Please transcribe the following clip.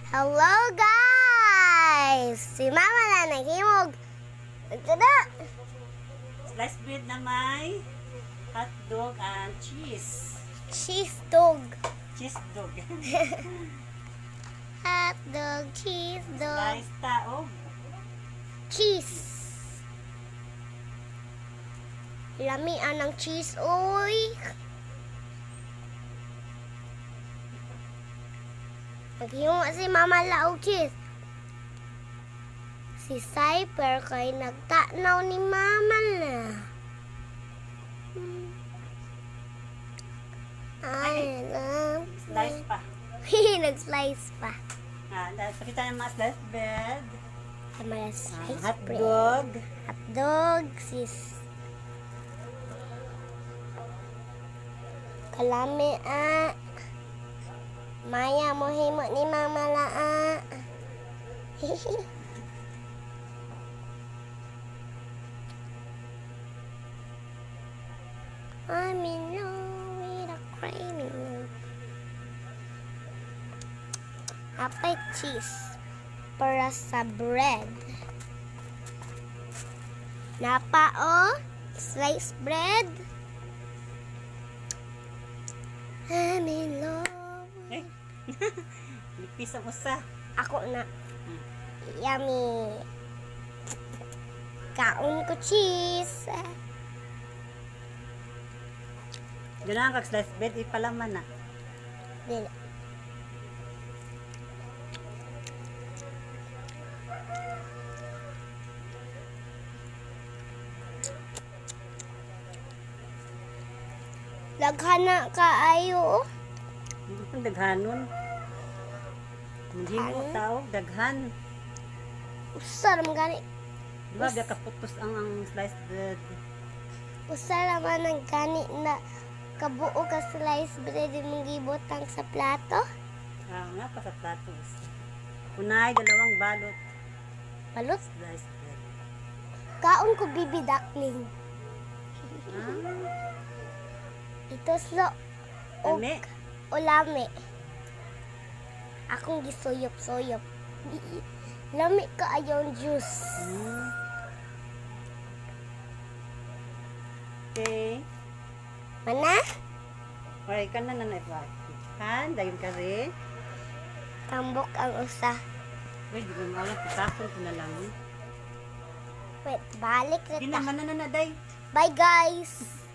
Hello guys! Si Mama na naghimog. Tada! Sliced bread na may hot dog and cheese. Cheese dog. Cheese dog. Hot dog, cheese dog. Sliced taog. Cheese. Lamian ng cheese, oy. Naghimo si Mama laog cheese. Si Cyper kay nagtanaw ni Mama na. Ay, Slice pa. nag-slice pa. Pakita ng mga sliced bread. Sa mga slice Hot bread. dog. Hot dog, sis. Kalami, Maya mo himo ni Mama laa. I'm in love with a craving. Apay cheese para sa bread. Napa sliced bread. I'm in love. Eh. Lipis ang usa. Ako na. Yummy. Kaon ko cheese. Ganun kag sliced bread ipalaman na. Dili. Laghana kaayo. Ang daghanon. Hindi mo tao daghan. Usa naman gani. Di ba kaputos ang sliced bread. Usa naman ang gani na kabuo ka slice bread mong gibutang sa plato. Nga pa sa platos. Unay dalawang balot Balot. sliced bread. Kaon ko bibi duckling. Ito slo. Lami. Lami. Akong gisuyop-suyop. Lami ka ayon juice. Okay. Mana? Okay, ka na nanay-fry. Han, dayon ka rin. Tambok ang usa. Uy, di ko mawala. Pitapon ko na lang. Wait, balik Hindi na ta. naman na day. Bye guys!